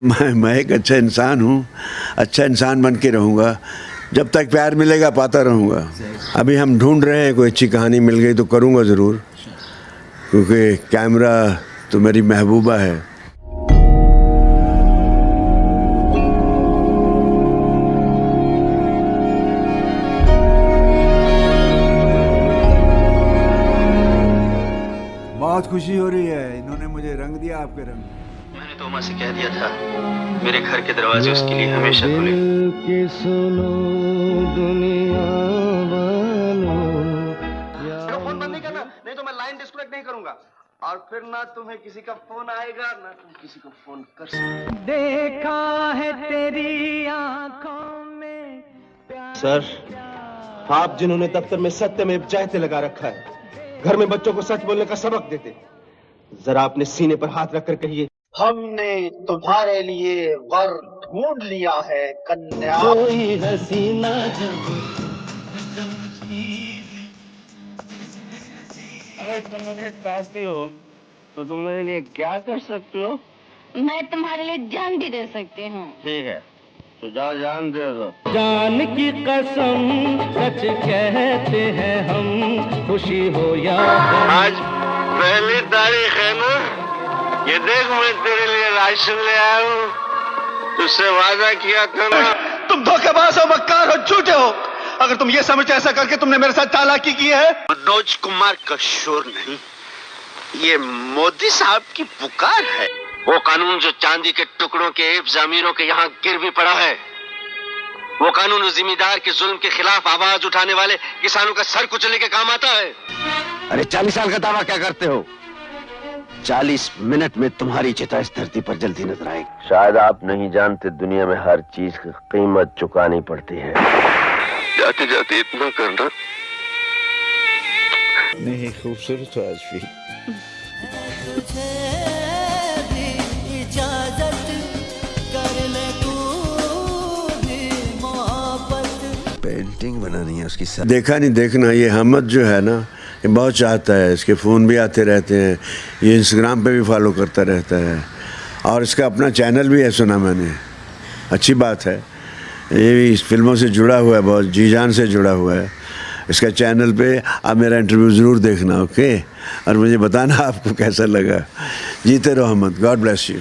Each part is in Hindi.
मैं एक अच्छा इंसान हूँ, अच्छा इंसान बन के रहूँगा। जब तक प्यार मिलेगा पाता रहूँगा। अभी हम ढूंढ रहे हैं, कोई अच्छी कहानी मिल गई तो करूँगा ज़रूर, क्योंकि कैमरा तो मेरी महबूबा है। बहुत खुशी हो रही है, इन्होंने मुझे रंग दिया आपके रंग। मैंने तो उमा से कह दिया था मेरे घर के दरवाजे उसके लिए हमेशा खुले। सुनो दुनिया वालों, फोन बंद नहीं करना, नहीं तो मैं लाइन डिस्कनेक्ट नहीं करूंगा, और फिर ना तुम्हें किसी का फोन आएगा ना तुम किसी को फोन कर सकते। देखा है तेरी आंखों में प्यार। सर, आप जिन्होंने दफ्तर में सत्यमेव जयते लगा रखा है, घर में बच्चों को सच बोलने का सबक देते, जरा अपने सीने पर हाथ रखकर कहिए, हमने तुम्हारे लिए वर ढूंढ लिया है कन्या। कोई हसीना अगर तुम मुझे चाहती हो तो तुम मेरे लिए क्या कर सकते हो? मैं तुम्हारे लिए जान भी दे सकती हूँ। ठीक है, तो जाओ जान दे दो। जान की कसम सच कहते हैं हम, खुशी हो या आज पहली तारीख है ना, ये देख मैं तेरे लिए राशन ले आया हूँ, तुझसे वादा किया था ना। तुम धोखेबाज हो, मक्कार हो, झूठे हो। अगर तुम ये समझते ऐसा करके तुमने मेरे साथ चालाकी की है। मनोज कुमार का शोर नहीं, ये मोदी साहब की पुकार है। वो कानून जो चांदी के टुकड़ों के एब्स अमीरों के यहाँ गिर भी पड़ा है, वो कानून उस जिम्मेदार के जुल्म के खिलाफ आवाज उठाने वाले किसानों का सर कुचलने के काम आता है। अरे 40 साल का दावा क्या करते हो? 40 मिनट में तुम्हारी चिता इस धरती पर जल्दी नजर आएगी। शायद आप नहीं जानते, दुनिया में हर चीज की कीमत चुकानी पड़ती है। जाते जाते इतना करना। नहीं, खूबसूरत हो आज भी। पेंटिंग बनानी है उसकी। देखा नहीं, देखना। ये हमद जो है ना, ये बहुत चाहता है, इसके फ़ोन भी आते रहते हैं, ये इंस्टाग्राम पे भी फॉलो करता रहता है, और इसका अपना चैनल भी है, सुना मैंने। अच्छी बात है, ये भी इस फिल्मों से जुड़ा हुआ है, बहुत जी जान से जुड़ा हुआ है। इसका चैनल पे आप मेरा इंटरव्यू ज़रूर देखना, ओके? और मुझे बताना आपको कैसा लगा। जीते रहो हमद, गॉड ब्लेस यू।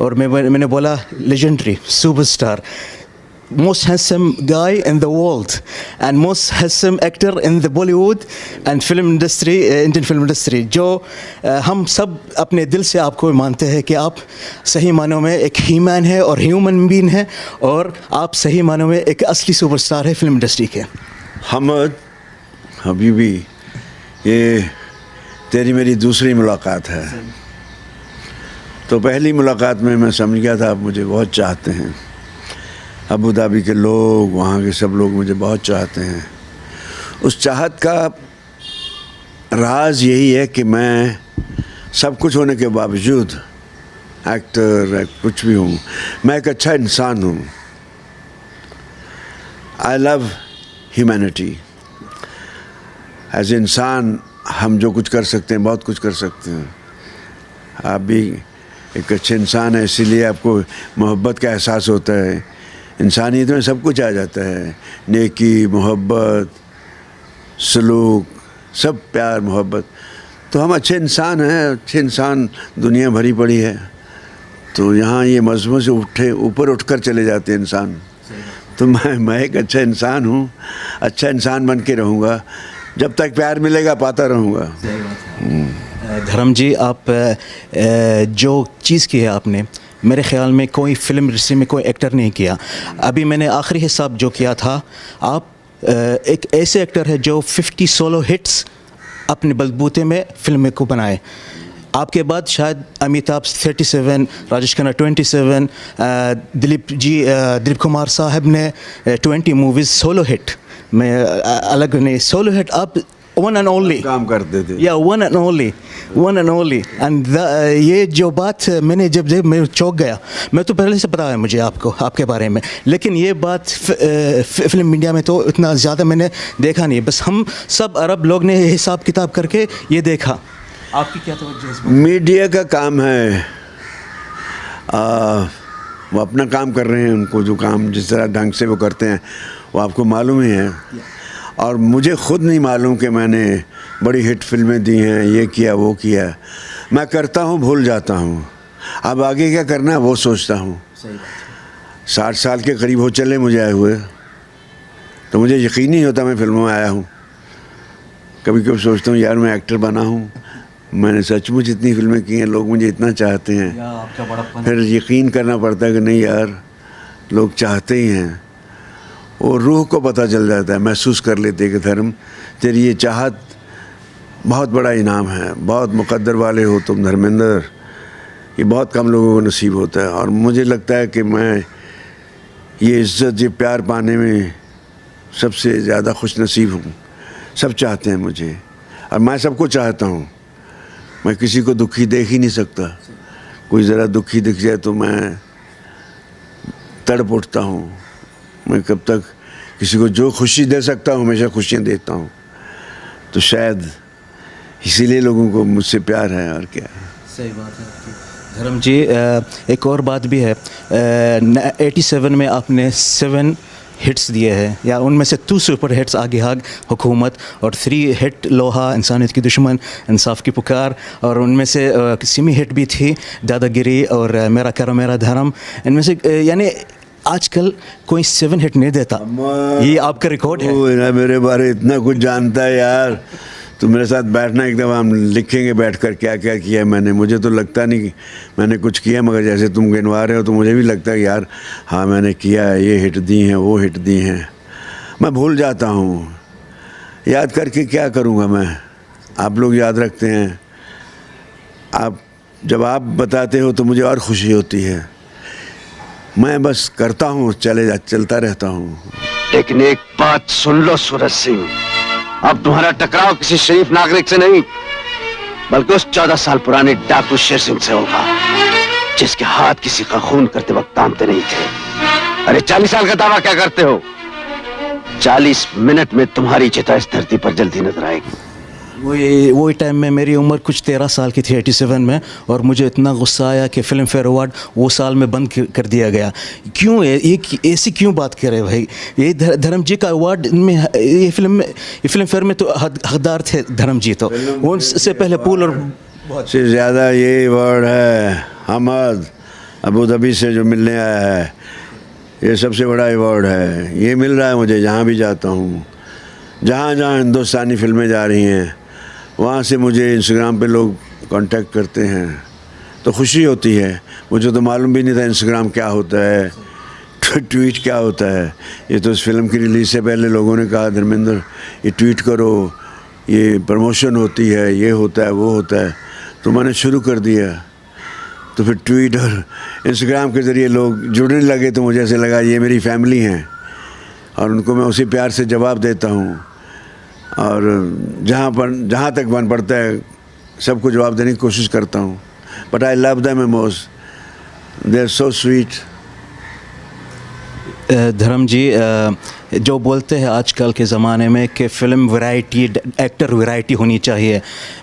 और मैंने बोला legendary superstar, most handsome guy in the world and most handsome actor in the Bollywood and film industry, Indian film industry, जो हम सब अपने दिल से आपको मानते हैं कि आप सही मानों में एक ह्यूमन है और ह्यूमन बीइंग है, और आप सही मानों में एक असली सुपरस्टार है फिल्म इंडस्ट्री के। हमद हबीबी, ये तेरी मेरी दूसरी मुलाकात है। तो पहली मुलाकात में मैं समझ गया था आप मुझे बहुत चाहते हैं। अबू धाबी के लोग, वहाँ के सब लोग मुझे बहुत चाहते हैं। उस चाहत का राज यही है कि मैं सब कुछ होने के बावजूद, एक्टर कुछ भी हूँ, मैं एक अच्छा इंसान हूँ। I love humanity. एज इंसान हम जो कुछ कर सकते हैं, बहुत कुछ कर सकते हैं। आप भी एक अच्छे इंसान है, इसीलिए आपको मोहब्बत का एहसास होता है। इंसानियत में सब कुछ आ जाता है, नेकी, मोहब्बत, सलूक, सब प्यार, मोहब्बत। तो हम अच्छे इंसान हैं, अच्छे इंसान दुनिया भरी पड़ी है। तो यहाँ ये मजहबों से ऊपर उठकर चले जाते हैं इंसान। तो मैं एक अच्छा इंसान हूँ, अच्छा इंसान बन के रहूँगा। जब तक प्यार मिलेगा पाता रहूँगा। धर्म जी, आप जो चीज़ की है आपने, मेरे ख़्याल में कोई फिल्म इंडस्ट्री में कोई एक्टर नहीं किया। अभी मैंने आखिरी हिसाब जो किया था, आप एक ऐसे एक्टर है जो 50 सोलो हिट्स अपने बलबूते में फिल्म को बनाए। आपके बाद शायद अमिताभ 37, राजेश खन्ना 27, दिलीप कुमार साहब ने 20 मूवीज़ सोलो हिट। मैं अलग नहीं, सोलो हिट आप वन एंड ओनली काम करते थे। या वन एंड ओनली एंड ये जो बात मैंने जब मैं चौंक गया, मैं तो पहले से पता है मुझे आपको आपके बारे में, लेकिन ये बात फिल्म इंडिया में तो इतना ज़्यादा मैंने देखा नहीं, बस हम सब अरब लोग ने हिसाब किताब करके ये देखा। आपकी क्या तवज्जो है? मीडिया का काम है, वो अपना काम कर रहे हैं, उनको जो काम जिस तरह ढंग से वो करते हैं वो आपको मालूम ही है। और मुझे ख़ुद नहीं मालूम कि मैंने बड़ी हिट फिल्में दी हैं, ये किया वो किया। मैं करता हूँ, भूल जाता हूँ, अब आगे क्या करना है वो सोचता हूँ। 60 साल के करीब हो चले मुझे आए हुए, तो मुझे यकीन नहीं होता मैं फिल्मों में आया हूँ। कभी कभी सोचता हूँ यार मैं एक्टर बना हूँ, मैंने सचमुच इतनी फिल्में की हैं, लोग मुझे इतना चाहते हैं। फिर यकीन करना पड़ता है कि नहीं यार लोग चाहते ही हैं, और रूह को पता चल जाता है, महसूस कर लेते हैं कि धर्म तेरी ये चाहत बहुत बड़ा इनाम है, बहुत मुकद्दर वाले हो तुम धर्मेंद्र, ये बहुत कम लोगों को नसीब होता है। और मुझे लगता है कि मैं ये इज़्ज़त, ये प्यार पाने में सबसे ज़्यादा खुश नसीब हूँ। सब चाहते हैं मुझे और मैं सबको चाहता हूँ, मैं किसी को दुखी देख ही नहीं सकता। कोई ज़रा दुखी दिख जाए तो मैं तड़प उठता हूँ। मैं कब तक किसी को जो खुशी दे सकता हूँ हमेशा खुशियाँ देता हूँ, तो शायद इसीलिए लोगों को मुझसे प्यार है। और क्या, सही बात है आपकी। धर्म जी एक और बात भी है, 87 में आपने 7 हिट्स दिए हैं, या उनमें से 2 सुपर हिट्स आगे हाग हुकूमत और 3 हिट लोहा इंसानियत की दुश्मन इंसाफ की पुकार, और उनमें से सिमी हिट भी थी दादागिरी और मेरा करो मेरा धर्म। इनमें से यानी आजकल कोई 7 हिट नहीं देता, ये आपका रिकॉर्ड है। ना मेरे बारे इतना कुछ जानता है यार, तो मेरे साथ बैठना एक दफ़ा हम लिखेंगे बैठकर क्या क्या किया मैंने। मुझे तो लगता नहीं कि मैंने कुछ किया, मगर जैसे तुम गिनवा रहे हो तो मुझे भी लगता है यार हाँ मैंने किया है, ये हिट दी हैं वो हिट दी हैं। मैं भूल जाता हूँ, याद करके क्या करूँगा मैं। आप लोग याद रखते हैं, आप जब आप बताते हो तो मुझे और खुशी होती है। मैं बस करता हूँ, चलता रहता हूँ। लेकिन एक बात सुन लो सूरज सिंह, अब तुम्हारा टकराव किसी शरीफ नागरिक से नहीं बल्कि उस 14 साल पुराने डाकू शेर सिंह से होगा, जिसके हाथ किसी का खून करते वक्त थामते नहीं थे। अरे 40 साल का दावा क्या करते हो? 40 मिनट में तुम्हारी चिता इस धरती पर जल्दी नजर आएगी। वही टाइम में मेरी उम्र कुछ 13 साल की थी 87 में, और मुझे इतना गुस्सा आया कि फिल्म फेयर अवार्ड वो साल में बंद कर दिया गया। क्यों ये ऐसी क्यों बात करे भाई? ये धर्म जी का अवार्ड में ये फिल्म फेयर में तो हकदार थे धर्म जी, तो उनसे पहले पूल और बहुत से ज़्यादा ये अवार्ड है हमद अबू धाबी से जो मिलने आया है, ये सबसे बड़ा अवार्ड है। ये मिल रहा है मुझे जहाँ भी जाता हूँ, जहाँ जहाँ हिंदुस्तानी फिल्में जा रही हैं वहाँ से मुझे इंस्टाग्राम पे लोग कांटेक्ट करते हैं, तो खुशी होती है। मुझे तो मालूम भी नहीं था इंस्टाग्राम क्या होता है, ट्वीट क्या होता है। ये तो इस फिल्म की रिलीज़ से पहले लोगों ने कहा धर्मेंद्र ये ट्वीट करो, ये प्रमोशन होती है, ये होता है वो होता है, तो मैंने शुरू कर दिया। तो फिर ट्वीट और इंस्टाग्राम के ज़रिए लोग जुड़ने लगे, तो मुझे ऐसे लगा ये मेरी फैमिली हैं और उनको मैं उसी प्यार से जवाब देता हूँ। और जहाँ तक बन पड़ता है सबको जवाब देने की कोशिश करता हूँ। But I love them most, they are so sweet. Dharm ji जो बोलते हैं आजकल के ज़माने में कि फ़िल्म वैरायटी, एक्टर वैरायटी होनी चाहिए,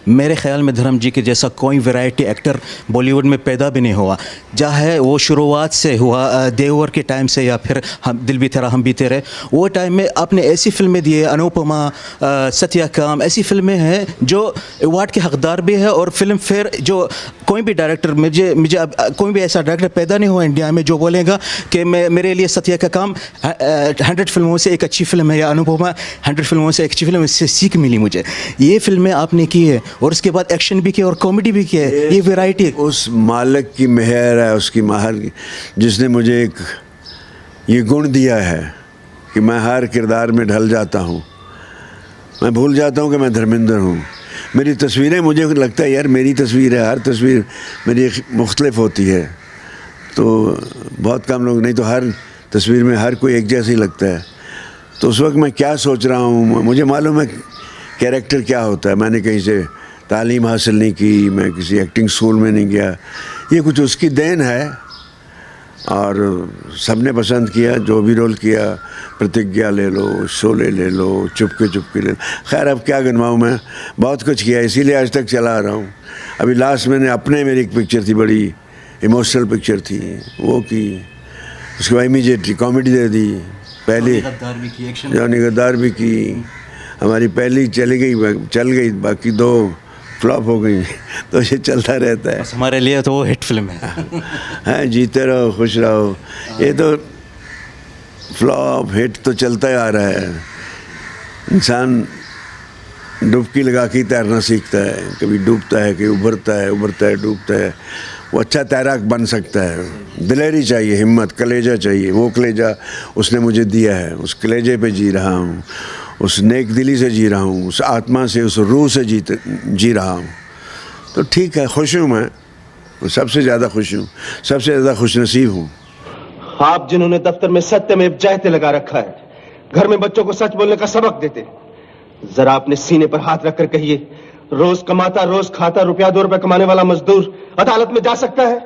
मेरे ख़्याल में धर्म जी के जैसा कोई वैरायटी एक्टर बॉलीवुड में पैदा भी नहीं हुआ। चाहे वो शुरुआत से हुआ देवर के टाइम से या फिर हम दिल भी तेरा हम भी तेरे, वो टाइम में आपने ऐसी फिल्में दी है, अनुपमा, सत्याकाम, ऐसी फिल्में हैं जो अवार्ड के हकदार भी है। और फिल्म फेयर जो कोई भी डायरेक्टर, मुझे अब कोई भी ऐसा डायरेक्टर पैदा नहीं हुआ इंडिया में जो बोलेगा कि मेरे लिए सत्याकाम 100 फिल्मों से एक अच्छी फिल्म है, या अनुपमा 100 फिल्मों से एक अच्छी फिल्म है, इससे सीख मिली मुझे। ये फिल्में आपने की है और उसके बाद एक्शन भी किया और कॉमेडी भी किया है, ये वैरायटी उस मालिक की मेहर है, उसकी महर की, जिसने मुझे एक ये गुण दिया है कि मैं हर किरदार में ढल जाता हूँ। मैं भूल जाता हूँ कि मैं धर्मेंद्र हूँ। मेरी तस्वीरें, मुझे लगता है यार मेरी तस्वीर है, हर तस्वीर मेरी मुख्तलिफ होती है, तो बहुत कम लोग, नहीं तो हर तस्वीर में हर कोई एक जैसा ही लगता है। तो उस वक्त मैं क्या सोच रहा हूँ, मुझे मालूम है कैरेक्टर क्या होता है। मैंने कहीं से तालीम हासिल नहीं की, मैं किसी एक्टिंग स्कूल में नहीं गया, ये कुछ उसकी देन है। और सबने पसंद किया, जो भी रोल किया, प्रतिज्ञा ले लो, शोले ले लो, चुपके चुपके ले लो, खैर अब क्या गिनवाऊँ मैं, बहुत कुछ किया, इसीलिए आज तक चला आ रहा हूँ। अभी लास्ट मैंने अपने, मेरी एक पिक्चर थी, बड़ी इमोशनल पिक्चर थी, वो की, उसके बाद इमीडिएटली कॉमेडी दे दी, पहली जॉनी गद्दार भी की, हमारी पहली चल गई, बाकी 2 फ्लॉप हो गई, तो ये चलता रहता है। हमारे लिए तो वो हिट फिल्म है। हाँ, जीते रहो, खुश रहो, ये तो फ्लॉप हिट तो चलता ही आ रहा है। इंसान डुबकी लगा के तैरना सीखता है, कभी डूबता है, कभी उभरता है, डूबता है। वो अच्छा तैराक बन सकता है। दिलेरी चाहिए, हिम्मत, कलेजा चाहिए। वो कलेजा उसने मुझे दिया है, उस कलेजे पे जी रहा हूँ, उस नेक दिली से जी रहा हूँ, उस आत्मा से, उस रूह से जी रहा हूँ। तो ठीक है, खुश हूँ मैं सबसे ज़्यादा खुश हूँ, सबसे ज़्यादा खुश नसीब हूँ। आप जिन्होंने दफ्तर में सत्यमेव जयते लगा रखा है, घर में बच्चों को सच बोलने का सबक देते, जरा अपने सीने पर हाथ रखकर कहिए, रोज कमाता रोज खाता रुपया 2 रुपए कमाने वाला मजदूर अदालत में जा सकता है,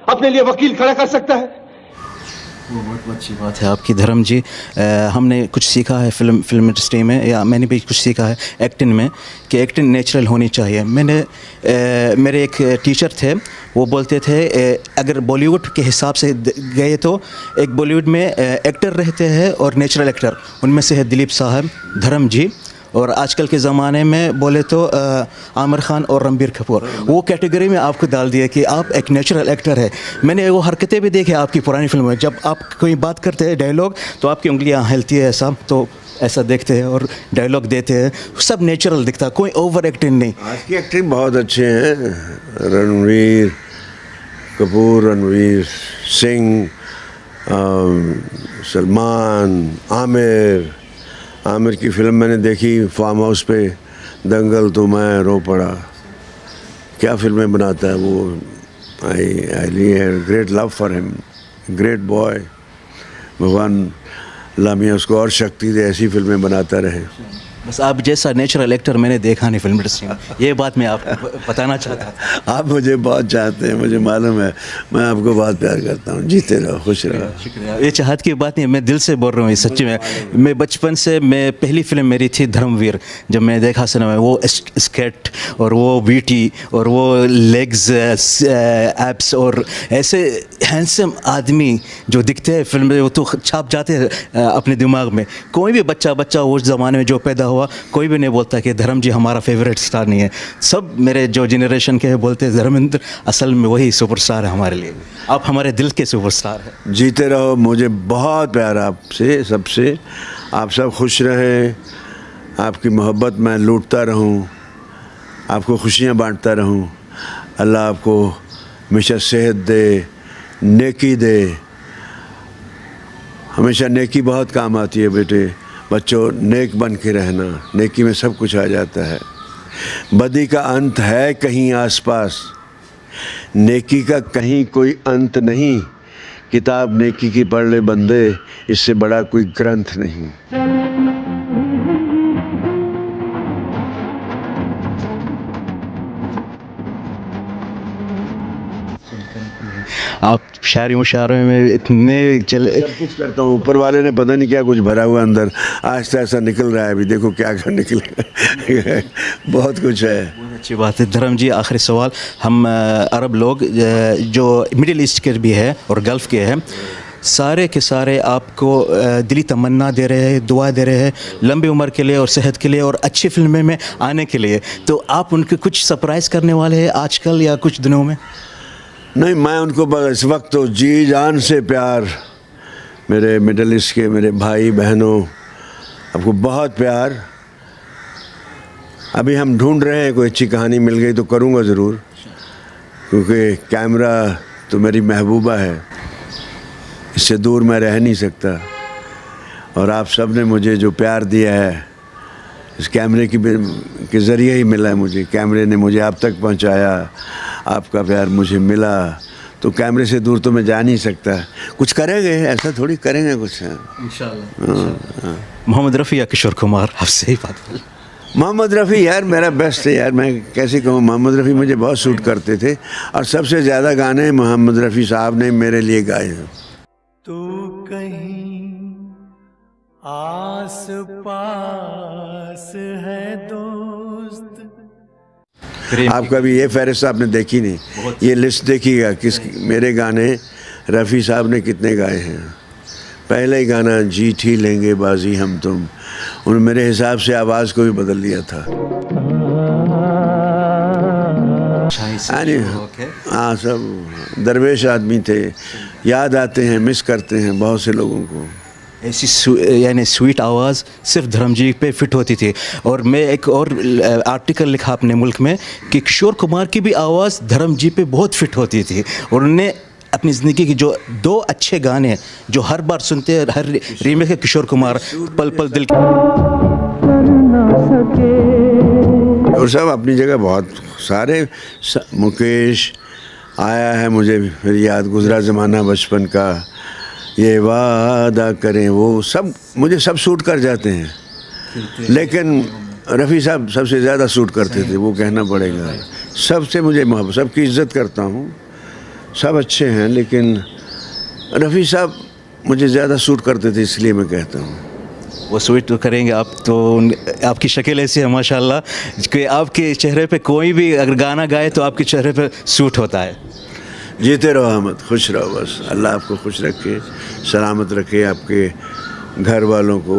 अपने लिए वकील खड़ा कर सकता है? वो बहुत अच्छी बात है आपकी धर्म जी। हमने कुछ सीखा है फिल्म इंडस्ट्री में, या मैंने भी कुछ सीखा है एक्टिंग में, कि एक्टिंग नेचुरल होनी चाहिए। मेरे एक टीचर थे, वो बोलते थे अगर बॉलीवुड के हिसाब से गए तो एक बॉलीवुड में एक्टर रहते हैं और नेचुरल एक्टर, उनमें से है दिलीप साहब, धर्म जी, और आजकल के ज़माने में बोले तो आमिर खान और रणबीर कपूर, वो कैटेगरी में आपको डाल दिया कि आप एक नेचुरल एक्टर है। मैंने वो हरकतें भी देखी आपकी पुरानी फिल्म में, जब आप कोई बात करते हैं डायलॉग तो आपकी उंगलियां हिलती है ऐसा, तो ऐसा देखते हैं और डायलॉग देते हैं, सब नेचुरल दिखता, कोई ओवर एक्टिंग नहीं। आज की एक्टिंग बहुत अच्छे हैं, रणवीर कपूर, रणवीर सिंह, सलमान, आमिर की फ़िल्म मैंने देखी फार्म हाउस पे, दंगल, तो मैं रो पड़ा। क्या फिल्में बनाता है वो। I really great love for him, great boy. भगवान अल्लाह मियां उसको और शक्ति दे, ऐसी फिल्में बनाता रहे। बस आप जैसा नेचुरल एक्टर मैंने देखा नहीं फिल्म इंडस्ट्री में, ये बात मैं आपको बताना चाहता था। आप मुझे बहुत चाहते हैं, मुझे मालूम है, मैं आपको बहुत प्यार करता हूँ। जीते रहो, खुश रहो। शुक्रिया। ये चाहत की बात नहीं, मैं दिल से बोल रहा हूँ ये सच्ची में। मैं बचपन से, मैं पहली फिल्म मेरी थी धर्मवीर, जब मैं देखा सिनेमा में, वो स्केट और वो बीटी और वो लेग्स, एब्स और ऐसे हैंडसम आदमी जो दिखते हैं फिल्म में, वो तो छाप जाते हैं अपने दिमाग में। कोई भी बच्चा उस ज़माने में जो पैदा हुआ, कोई भी नहीं बोलता कि धर्म जी हमारा फेवरेट स्टार नहीं है। सब मेरे जो जनरेशन के बोलते हैं धर्मेंद्र असल में वही सुपरस्टार है हमारे लिए, आप हमारे दिल के सुपरस्टार हैं। जीते रहो, मुझे बहुत प्यार आपसे, सबसे। आप सब खुश रहें, आपकी मोहब्बत मैं लूटता रहूं, आपको खुशियां बांटता रहूं। अल्लाह आपको हमेशा सेहत दे, नेकी दे। हमेशा नेकी बहुत काम आती है बेटे। बच्चों, नेक बन के रहना, नेकी में सब कुछ आ जाता है। बदी का अंत है कहीं आसपास, नेकी का कहीं कोई अंत नहीं। किताब नेकी की पढ़ ले बंदे, इससे बड़ा कोई ग्रंथ नहीं। आप शायरी में इतने चले, सब कुछ करता हूँ। ऊपर वाले ने पता नहीं क्या कुछ भरा हुआ अंदर, आज तो ऐसा निकल रहा है। अभी देखो क्या क्या निकले। बहुत कुछ है। बहुत अच्छी बात है। धर्म जी, आखिरी सवाल, हम अरब लोग जो मिडिल ईस्ट के भी है और गल्फ़ के हैं, सारे के सारे आपको दिली तमन्ना दे रहे हैं, दुआ दे रहे हैं लंबी उम्र के लिए और सेहत के लिए और अच्छी फिल्में में आने के लिए। तो आप उनके कुछ सरप्राइज़ करने वाले हैं आजकल या कुछ दिनों में? नहीं, मैं उनको बस इस वक्त तो जी जान से प्यार, मेरे मिडल ईस्ट के मेरे भाई बहनों, आपको बहुत प्यार। अभी हम ढूंढ रहे हैं, कोई अच्छी कहानी मिल गई तो करूँगा ज़रूर, क्योंकि कैमरा तो मेरी महबूबा है, इससे दूर मैं रह नहीं सकता। और आप सब ने मुझे जो प्यार दिया है, इस कैमरे के ज़रिए ही मिला है मुझे। कैमरे ने मुझे आप तक पहुंचाया, आपका प्यार मुझे मिला, तो कैमरे से दूर तो मैं जा नहीं सकता। कुछ करेंगे, ऐसा थोड़ी करेंगे कुछ। इंशाल्लाह। मोहम्मद रफ़ी या किशोर कुमार, आपसे ही बात बोल। मोहम्मद रफ़ी यार मेरा बेस्ट है यार, मैं कैसे कहूँ, मोहम्मद रफ़ी मुझे बहुत सूट करते थे और सबसे ज़्यादा गाने मोहम्मद रफ़ी साहब ने मेरे लिए गाए हैं। तू कहीं आस पास है दोस्त। आपका भी ये फहरिस्त आपने देखी नहीं, ये लिस्ट देखिएगा किस मेरे गाने रफ़ी साहब ने कितने गाए हैं। पहले ही गाना जीत ही लेंगे बाजी हम तुम, उन मेरे हिसाब से आवाज़ को भी बदल दिया था। हाँ, सब दरवेश आदमी थे, याद आते हैं, मिस करते हैं बहुत से लोगों को। ऐसी यानी स्वीट आवाज़ सिर्फ धर्मजी पे फिट होती थी। और मैं एक और आर्टिकल लिखा अपने मुल्क में कि किशोर कुमार की भी आवाज़ धर्मजी पे बहुत फिट होती थी। और उन्होंने अपनी ज़िंदगी की जो 2 अच्छे गाने जो हर बार सुनते हैं, हर रीमेक है किशोर कुमार, पल पल दिल। और सब अपनी जगह बहुत सारे, मुकेश आया है मुझे फिर याद, गुजरा ज़माना बचपन का, ये वादा करें, वो सब मुझे सब सूट कर जाते हैं। लेकिन रफ़ी साहब सबसे ज़्यादा सूट करते थे, वो कहना पड़ेगा। सबसे मुझे मोहब्बत, सबकी इज़्ज़त करता हूँ, सब अच्छे हैं, लेकिन रफ़ी साहब मुझे ज़्यादा सूट करते थे, इसलिए मैं कहता हूँ। वो स्वीट तो करेंगे आप, तो आपकी शक्ल ऐसी है माशाल्लाह कि आपके चेहरे पे कोई भी अगर गाना गाए तो आपके चेहरे पे सूट होता है। जीते रहो अहमद, खुश रहो बस, अल्लाह आपको खुश रखे, सलामत रखे, आपके घर वालों को,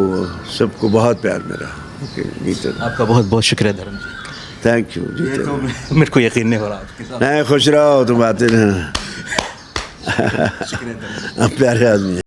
सबको बहुत प्यार मेरा। जीते रहो। आपका बहुत बहुत शुक्रिया धर्म जी। Thank you. जीते रहो। मेरे को यकीन नहीं हो रहा आपके साथ। नहीं, खुश रहो, तुम आते रहना। आप प्यारे आदमी हैं।